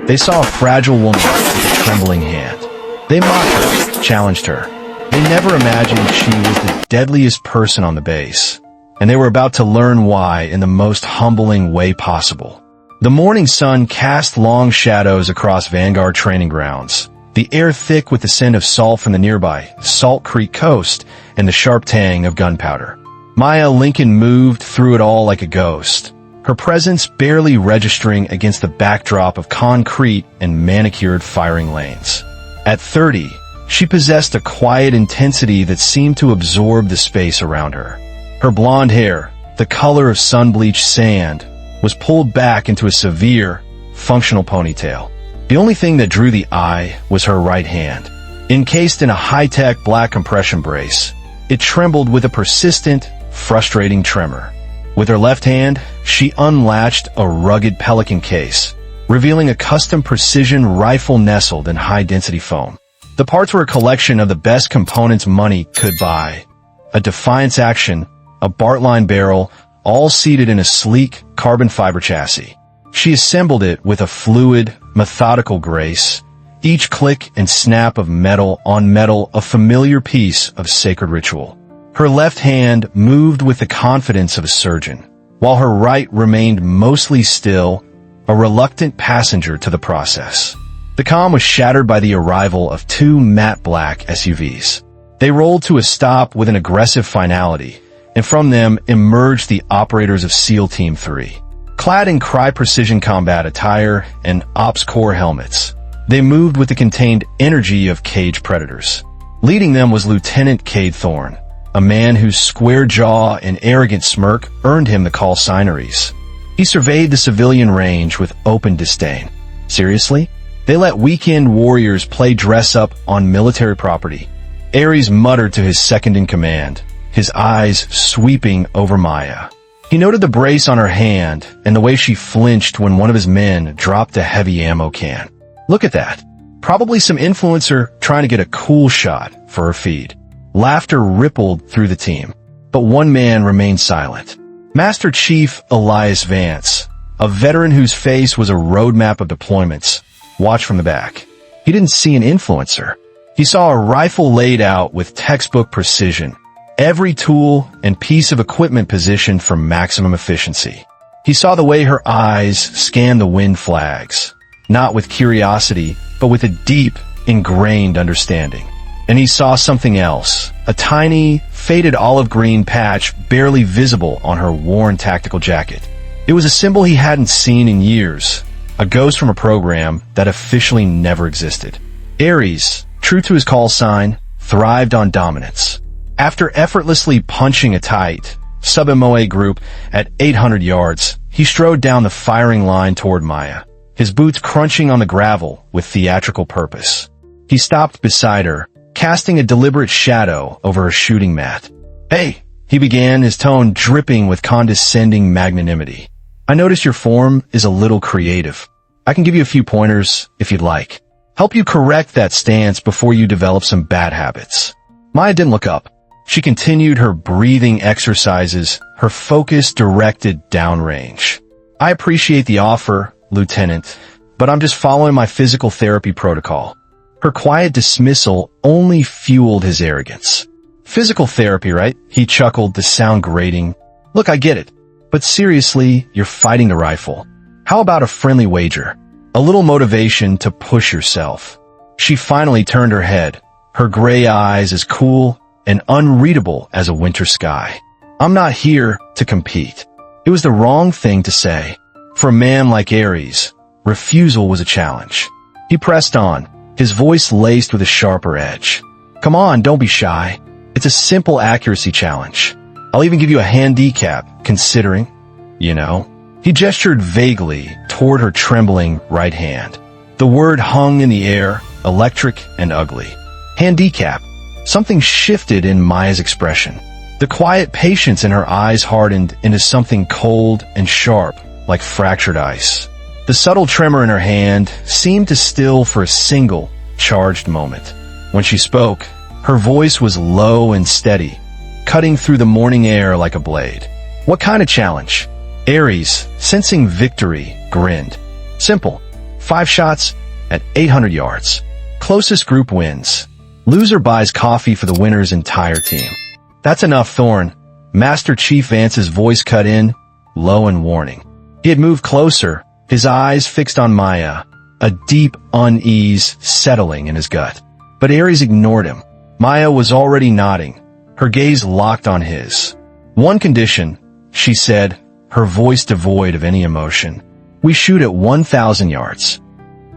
They saw a fragile woman with a trembling hand. They mocked her, challenged her. They never imagined she was the deadliest person on the base, and they were about to learn why in the most humbling way possible. The morning sun cast long shadows across Vanguard training grounds, the air thick with the scent of salt from the nearby Salt Creek coast and the sharp tang of gunpowder. Maya Lincoln moved through it all like a ghost, her presence barely registering against the backdrop of concrete and manicured firing lanes. At 30, she possessed a quiet intensity that seemed to absorb the space around her. Her blonde hair, the color of sun-bleached sand, was pulled back into a severe, functional ponytail. The only thing that drew the eye was her right hand. Encased in a high-tech black compression brace, it trembled with a persistent, frustrating tremor. With her left hand, she unlatched a rugged Pelican case, revealing a custom precision rifle nestled in high-density foam. The parts were a collection of the best components money could buy. A Defiance action, a Bartline barrel, all seated in a sleek carbon fiber chassis. She assembled it with a fluid, methodical grace, each click and snap of metal on metal a familiar piece of sacred ritual. Her left hand moved with the confidence of a surgeon, while her right remained mostly still, a reluctant passenger to the process. The calm was shattered by the arrival of two matte black SUVs. They rolled to a stop with an aggressive finality, and from them emerged the operators of SEAL Team 3. Clad in Crye-Precision combat attire and Ops Corps helmets, they moved with the contained energy of cage predators. Leading them was Lieutenant Cade Thorne, a man whose square jaw and arrogant smirk earned him the call sign Ares. He surveyed the civilian range with open disdain. Seriously? They let weekend warriors play dress-up on military property. Ares muttered to his second-in-command, his eyes sweeping over Maya. He noted the brace on her hand and the way she flinched when one of his men dropped a heavy ammo can. Look at that. Probably some influencer trying to get a cool shot for her feed. Laughter rippled through the team, but one man remained silent. Master Chief Elias Vance, a veteran whose face was a roadmap of deployments, watched from the back. He didn't see an influencer. He saw a rifle laid out with textbook precision, every tool and piece of equipment positioned for maximum efficiency. He saw the way her eyes scanned the wind flags, not with curiosity, but with a deep, ingrained understanding. And he saw something else, a tiny, faded olive green patch barely visible on her worn tactical jacket. It was a symbol he hadn't seen in years, a ghost from a program that officially never existed. Ares, true to his call sign, thrived on dominance. After effortlessly punching a tight, sub-MOA group at 800 yards, he strode down the firing line toward Maya, his boots crunching on the gravel with theatrical purpose. He stopped beside her, casting a deliberate shadow over her shooting mat. "Hey," he began, his tone dripping with condescending magnanimity. "I notice your form is a little creative. I can give you a few pointers if you'd like. Help you correct that stance before you develop some bad habits." Maya didn't look up. She continued her breathing exercises, her focus directed downrange. "I appreciate the offer, Lieutenant, but I'm just following my physical therapy protocol." Her quiet dismissal only fueled his arrogance. "Physical therapy, right?" He chuckled, the sound grating. "Look, I get it. But seriously, you're fighting the rifle. How about a friendly wager? A little motivation to push yourself." She finally turned her head, her gray eyes as cool and unreadable as a winter sky. "I'm not here to compete." It was the wrong thing to say. For a man like Ares, refusal was a challenge. He pressed on, his voice laced with a sharper edge. "Come on, don't be shy. It's a simple accuracy challenge. I'll even give you a handicap, considering, you know." He gestured vaguely toward her trembling right hand. The word hung in the air, electric and ugly. Handicap. Something shifted in Maya's expression. The quiet patience in her eyes hardened into something cold and sharp, like fractured ice. The subtle tremor in her hand seemed to still for a single, charged moment. When she spoke, her voice was low and steady, cutting through the morning air like a blade. "What kind of challenge?" Ares, sensing victory, grinned. "Simple. 5 shots at 800 yards. Closest group wins. Loser buys coffee for the winner's entire team. That's enough, Thorn. Master Chief Vance's voice cut in, low and warning. He had moved closer, his eyes fixed on Maya, a deep unease settling in his gut. But Ares ignored him. Maya was already nodding, her gaze locked on his. One condition, she said, her voice devoid of any emotion. We shoot at 1,000 yards.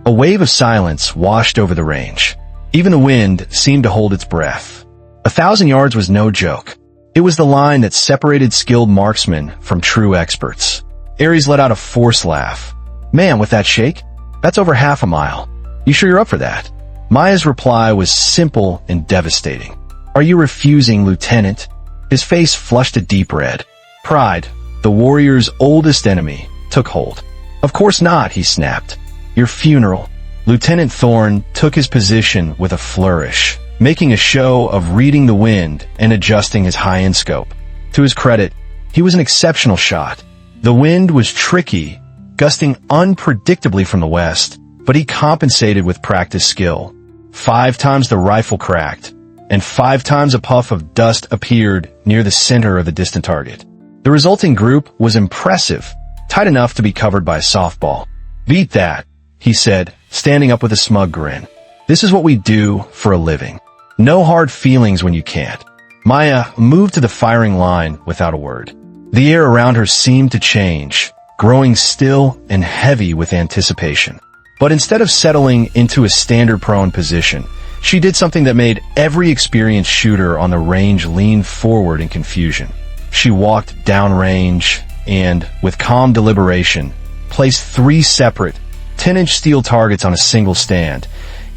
A wave of silence washed over the range. Even the wind seemed to hold its breath. 1,000 yards was no joke. It was the line that separated skilled marksmen from true experts. Ares let out a forced laugh. Man, with that shake, that's over half a mile. You sure you're up for that? Maya's reply was simple and devastating. Are you refusing, Lieutenant? His face flushed a deep red. Pride, the warrior's oldest enemy, took hold. Of course not, he snapped. Your funeral. Lieutenant Thorn took his position with a flourish, making a show of reading the wind and adjusting his high-end scope. To his credit, he was an exceptional shot. The wind was tricky, gusting unpredictably from the west, but he compensated with practiced skill. 5 times the rifle cracked, and 5 times a puff of dust appeared near the center of the distant target. The resulting group was impressive, tight enough to be covered by a softball. Beat that, he said, standing up with a smug grin. This is what we do for a living. No hard feelings when you can't. Maya moved to the firing line without a word. The air around her seemed to change, growing still and heavy with anticipation. But instead of settling into a standard prone position, she did something that made every experienced shooter on the range lean forward in confusion. She walked downrange and, with calm deliberation, placed 3 separate 10-inch steel targets on a single stand,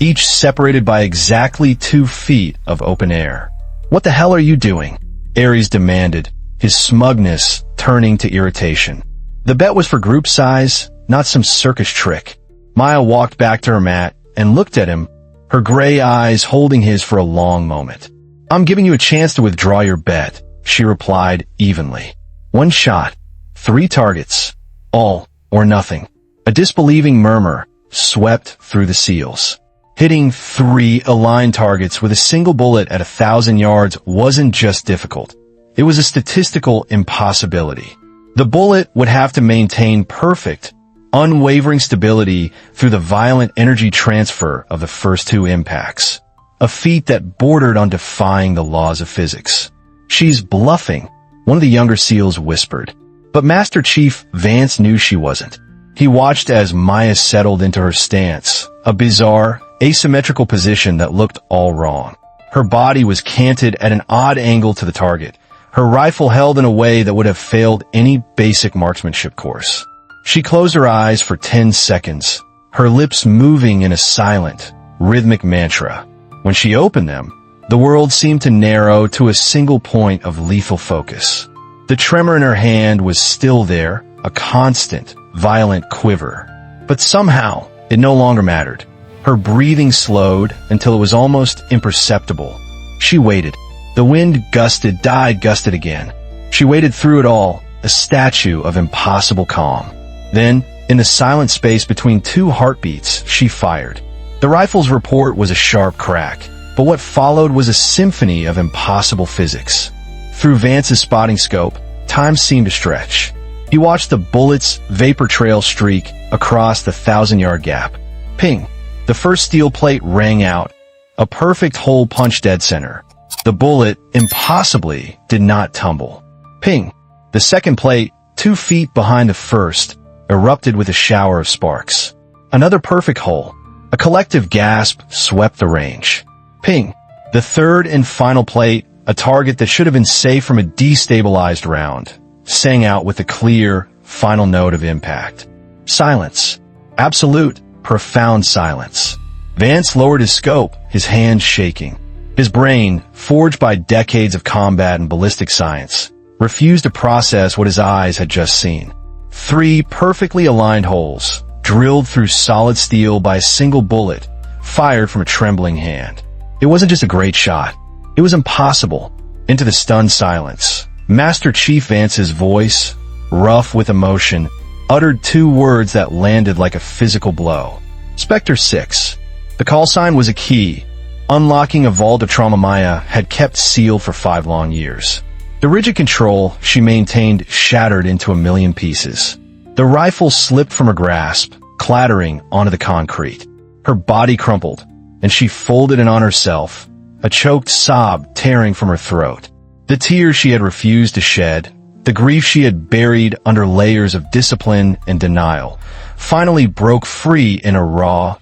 each separated by exactly 2 feet of open air. What the hell are you doing? Ares demanded, his smugness turning to irritation. The bet was for group size, not some circus trick. Maya walked back to her mat and looked at him, her gray eyes holding his for a long moment. I'm giving you a chance to withdraw your bet, she replied evenly. 1 shot, 3 targets, all or nothing. A disbelieving murmur swept through the SEALs. Hitting 3 aligned targets with a single bullet at 1,000 yards wasn't just difficult. It was a statistical impossibility. The bullet would have to maintain perfect, unwavering stability through the violent energy transfer of the first 2 impacts, a feat that bordered on defying the laws of physics. She's bluffing, one of the younger SEALs whispered. But Master Chief Vance knew she wasn't. He watched as Maya settled into her stance, a bizarre, asymmetrical position that looked all wrong. Her body was canted at an odd angle to the target, her rifle held in a way that would have failed any basic marksmanship course. She closed her eyes for 10 seconds, her lips moving in a silent, rhythmic mantra. When she opened them, the world seemed to narrow to a single point of lethal focus. The tremor in her hand was still there, a constant, violent quiver. But somehow, it no longer mattered. Her breathing slowed until it was almost imperceptible. She waited. The wind gusted, died, gusted again. She waited through it all, a statue of impossible calm. Then, in the silent space between 2 heartbeats, she fired. The rifle's report was a sharp crack, but what followed was a symphony of impossible physics. Through Vance's spotting scope, time seemed to stretch. He watched the bullet's vapor trail streak across the 1,000-yard gap. Ping! The first steel plate rang out, a perfect hole punched dead center. The bullet, impossibly, did not tumble. Ping! The second plate, 2 feet behind the first, erupted with a shower of sparks. Another perfect hole. A collective gasp swept the range. Ping! The third and final plate, a target that should have been safe from a destabilized round, sang out with a clear, final note of impact. Silence. Absolute, profound silence. Vance lowered his scope, his hands shaking. His brain, forged by decades of combat and ballistic science, refused to process what his eyes had just seen. 3 perfectly aligned holes, drilled through solid steel by a single bullet, fired from a trembling hand. It wasn't just a great shot. It was impossible. Into the stunned silence, Master Chief Vance's voice, rough with emotion, uttered two words that landed like a physical blow. Spectre 6. The call sign was a key, unlocking a vault of trauma Maya had kept sealed for 5 long years. The rigid control she maintained shattered into a million pieces. The rifle slipped from her grasp, clattering onto the concrete. Her body crumpled, and she folded in on herself, a choked sob tearing from her throat. The tears she had refused to shed, the grief she had buried under layers of discipline and denial, finally broke free in a raw,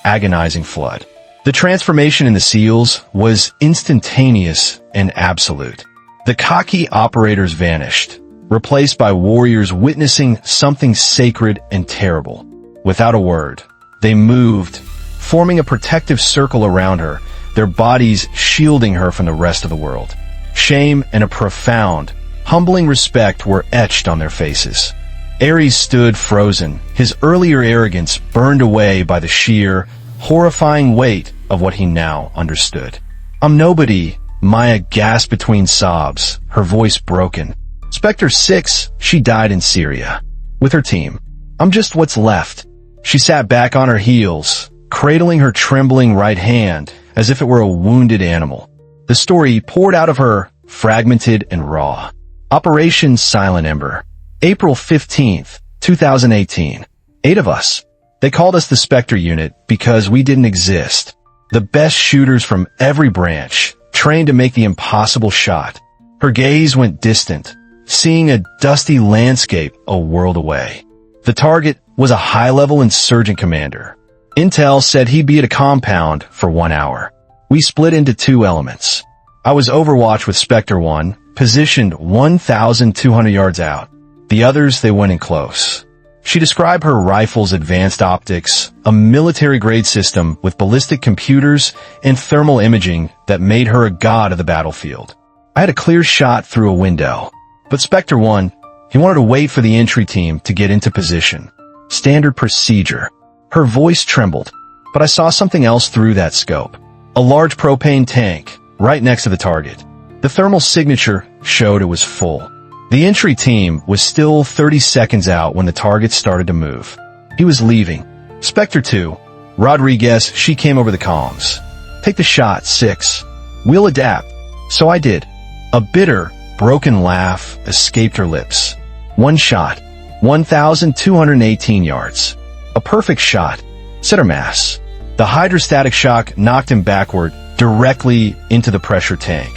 agonizing flood. The transformation in the SEALs was instantaneous and absolute. The cocky operators vanished, replaced by warriors witnessing something sacred and terrible. Without a word, they moved, forming a protective circle around her, their bodies shielding her from the rest of the world. Shame and a profound, humbling respect were etched on their faces. Ares stood frozen, his earlier arrogance burned away by the sheer, horrifying weight of what he now understood. "I'm nobody," Maya gasped between sobs, her voice broken. "Spectre 6, she died in Syria. With her team. I'm just what's left." She sat back on her heels, cradling her trembling right hand as if it were a wounded animal. The story poured out of her, fragmented and raw. Operation Silent Ember. April 15th, 2018. 8 of us. They called us the Spectre unit because we didn't exist. The best shooters from every branch, trained to make the impossible shot. Her gaze went distant, seeing a dusty landscape a world away. The target was a high-level insurgent commander. Intel said he'd be at a compound for 1 hour. We split into 2 elements. I was Overwatch with Spectre 1, positioned 1,200 yards out. The others, they went in close. She described her rifle's advanced optics, a military-grade system with ballistic computers and thermal imaging that made her a god of the battlefield. I had a clear shot through a window. But Spectre 1, he wanted to wait for the entry team to get into position. Standard procedure. Her voice trembled, but I saw something else through that scope. A large propane tank, right next to the target. The thermal signature showed it was full. The entry team was still 30 seconds out when the target started to move. He was leaving. Spectre 2, Rodriguez, she came over the comms. "Take the shot, 6. We'll adapt." So I did. A bitter, broken laugh escaped her lips. 1 shot, 1,218 yards. A perfect shot. Center mass. The hydrostatic shock knocked him backward, directly into the pressure tank.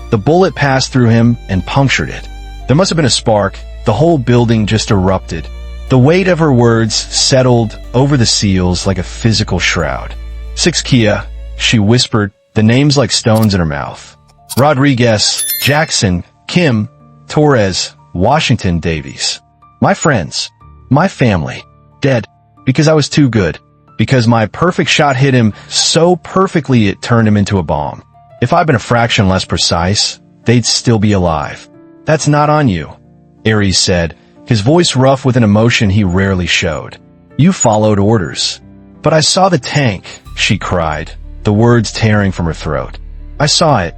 The bullet passed through him and punctured it. There must have been a spark. The whole building just erupted. The weight of her words settled over the SEALs like a physical shroud. 6 Kia, she whispered, the names like stones in her mouth. Rodriguez, Jackson, Kim, Torres, Washington, Davies. My friends. My family. Dead. Because I was too good. Because my perfect shot hit him so perfectly it turned him into a bomb. If I'd been a fraction less precise, they'd still be alive. That's not on you, Ares said, his voice rough with an emotion he rarely showed. You followed orders. But I saw the tank, she cried, the words tearing from her throat. I saw it,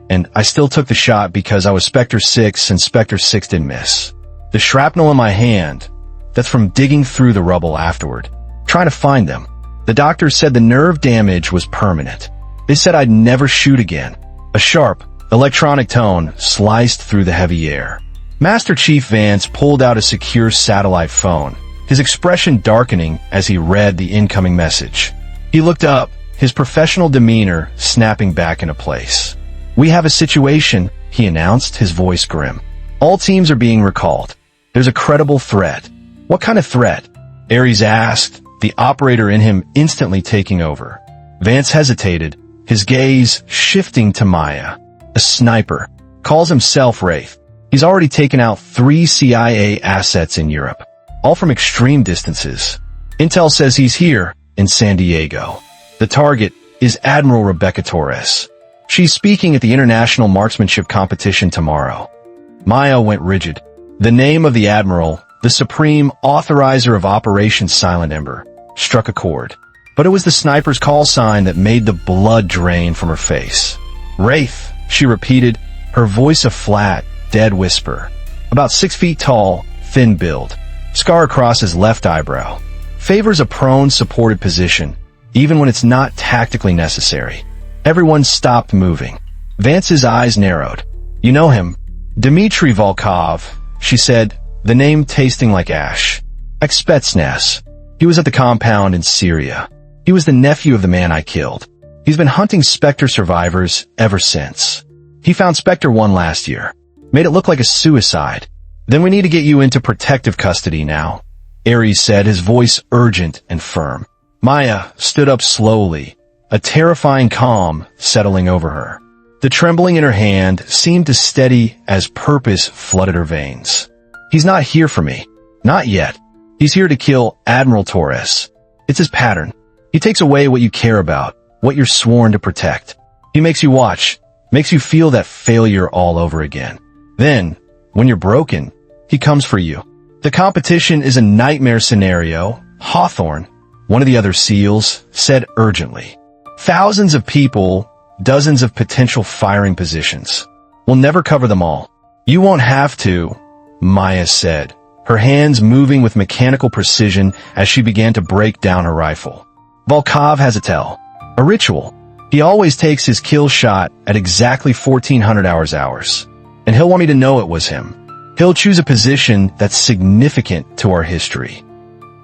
and I still took the shot because I was Spectre 6 and Spectre 6 didn't miss. The shrapnel in my hand, that's from digging through the rubble afterward, trying to find them. The doctors said the nerve damage was permanent. They said I'd never shoot again. A sharp, electronic tone sliced through the heavy air. Master Chief Vance pulled out a secure satellite phone, his expression darkening as he read the incoming message. He looked up, his professional demeanor snapping back into place. We have a situation, he announced, his voice grim. All teams are being recalled. There's a credible threat. What kind of threat? Ares asked, the operator in him instantly taking over. Vance hesitated, his gaze shifting to Maya. A sniper. Calls himself Wraith. He's already taken out 3 CIA assets in Europe, all from extreme distances. Intel says he's here in San Diego. The target is Admiral Rebecca Torres. She's speaking at the International Marksmanship Competition tomorrow. Maya went rigid. The name of the Admiral, the supreme authorizer of Operation Silent Ember, struck a chord. But it was the sniper's call sign that made the blood drain from her face. Wraith, she repeated, her voice a flat, dead whisper. About 6 feet tall, thin build. Scar across his left eyebrow. Favors a prone, supported position, even when it's not tactically necessary. Everyone stopped moving. Vance's eyes narrowed. You know him. Dmitry Volkov, she said, the name tasting like ash. Ex-Spetsnaz. He was at the compound in Syria. He was the nephew of the man I killed. He's been hunting Spectre survivors ever since. He found Spectre 1 last year. Made it look like a suicide. Then we need to get you into protective custody now, Ares said, his voice urgent and firm. Maya stood up slowly, a terrifying calm settling over her. The trembling in her hand seemed to steady as purpose flooded her veins. He's not here for me. Not yet. He's here to kill Admiral Torres. It's his pattern. He takes away what you care about, what you're sworn to protect. He makes you watch, makes you feel that failure all over again. Then, when you're broken, he comes for you. The competition is a nightmare scenario, Hawthorne, one of the other SEALs, said urgently. Thousands of people, dozens of potential firing positions. We'll never cover them all. You won't have to, Maya said, her hands moving with mechanical precision as she began to break down her rifle. Volkov has a tell, a ritual. He always takes his kill shot at exactly 1400 hours. And he'll want me to know it was him. He'll choose a position that's significant to our history.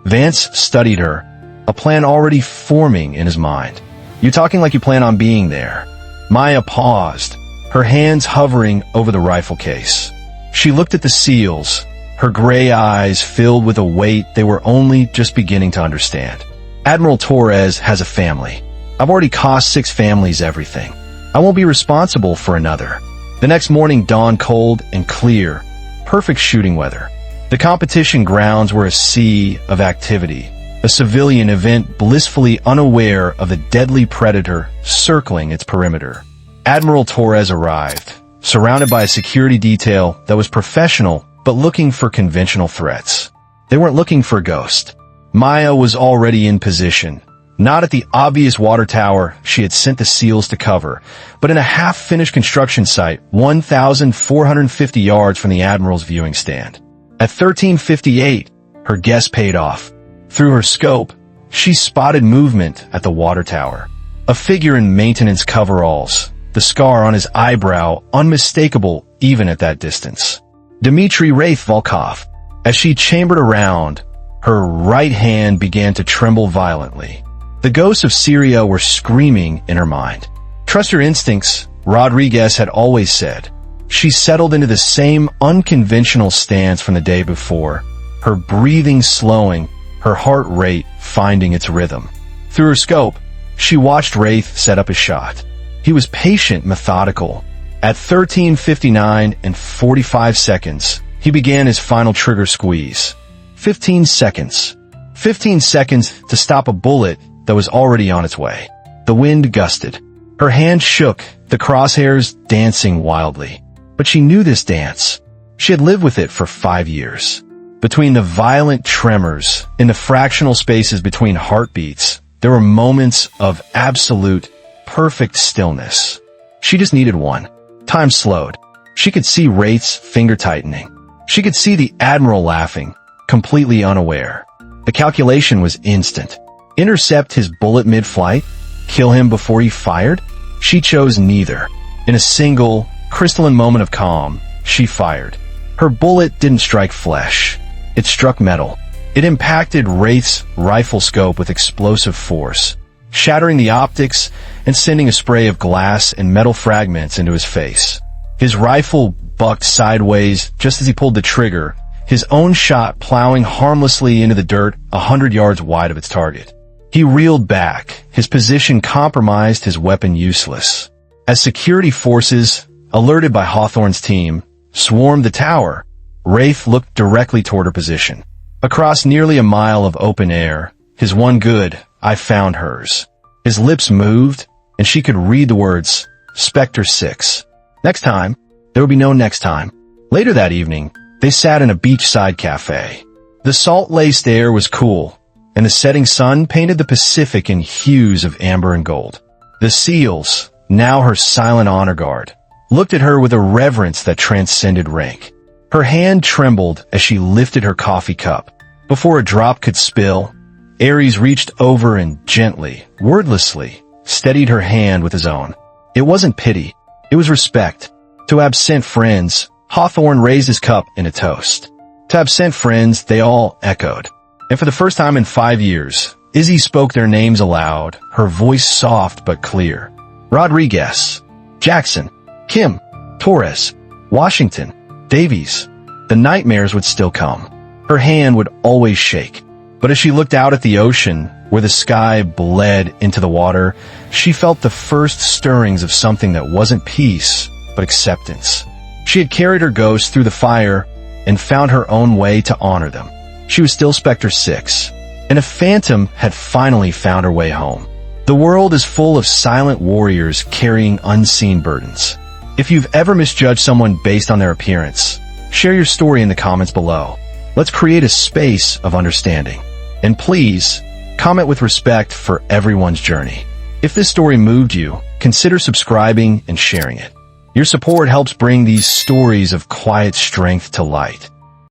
Vance studied her, a plan already forming in his mind. You talking like you plan on being there. Maya paused, her hands hovering over the rifle case. She looked at the SEALs, her gray eyes filled with a weight they were only just beginning to understand. Admiral Torres has a family. I've already cost 6 families everything. I won't be responsible for another. The next morning dawned cold and clear, perfect shooting weather. The competition grounds were a sea of activity, a civilian event blissfully unaware of the deadly predator circling its perimeter. Admiral Torres arrived, surrounded by a security detail that was professional but looking for conventional threats. They weren't looking for a ghost. Maya was already in position, not at the obvious water tower she had sent the SEALs to cover, but in a half-finished construction site 1,450 yards from the Admiral's viewing stand. At 13:58, her guess paid off. Through her scope, she spotted movement at the water tower. A figure in maintenance coveralls, the scar on his eyebrow unmistakable even at that distance. Dmitry Volkov. As she chambered around, her right hand began to tremble violently. The ghosts of Syria were screaming in her mind. Trust your instincts, Rodriguez had always said. She settled into the same unconventional stance from the day before, her breathing slowing, her heart rate finding its rhythm. Through her scope, she watched Wraith set up his shot. He was patient, methodical. At 13:59 and 45 seconds, he began his final trigger squeeze. 15 seconds. 15 seconds to stop a bullet that was already on its way. The wind gusted. Her hand shook, the crosshairs dancing wildly. But she knew this dance. She had lived with it for 5 years. Between the violent tremors, in the fractional spaces between heartbeats, there were moments of absolute, perfect stillness. She just needed one. Time slowed. She could see Wraith's finger tightening. She could see the Admiral laughing, completely unaware. The calculation was instant. Intercept his bullet mid-flight? Kill him before he fired? She chose neither. In a single, crystalline moment of calm, she fired. Her bullet didn't strike flesh. It struck metal. It impacted Wraith's rifle scope with explosive force, shattering the optics and sending a spray of glass and metal fragments into his face. His rifle bucked sideways just as he pulled the trigger, his own shot plowing harmlessly into the dirt 100 yards wide of its target. He reeled back, his position compromised, his weapon useless. As security forces, alerted by Hawthorne's team, swarmed the tower, Wraith looked directly toward her position. Across nearly a mile of open air, his one good, I found hers. His lips moved, and she could read the words, Spectre 6. Next time, there would be no next time. Later that evening, they sat in a beachside cafe. The salt-laced air was cool, and the setting sun painted the Pacific in hues of amber and gold. The SEALs, now her silent honor guard, looked at her with a reverence that transcended rank. Her hand trembled as she lifted her coffee cup, Before a drop could spill, Ares reached over and gently, wordlessly, steadied her hand with his own. It wasn't pity. It was respect. To absent friends, Hawthorne raised his cup in a toast. To absent friends, they all echoed. And for the first time in 5 years, Izzy spoke their names aloud, her voice soft but clear. Rodriguez, Jackson, Kim, Torres, Washington, Davies. The nightmares would still come. Her hand would always shake. But as she looked out at the ocean, where the sky bled into the water, she felt the first stirrings of something that wasn't peace, but acceptance. She had carried her ghosts through the fire and found her own way to honor them. She was still Spectre 6, and a phantom had finally found her way home. The world is full of silent warriors carrying unseen burdens. If you've ever misjudged someone based on their appearance, share your story in the comments below. Let's create a space of understanding. And please, comment with respect for everyone's journey. If this story moved you, consider subscribing and sharing it. Your support helps bring these stories of quiet strength to light.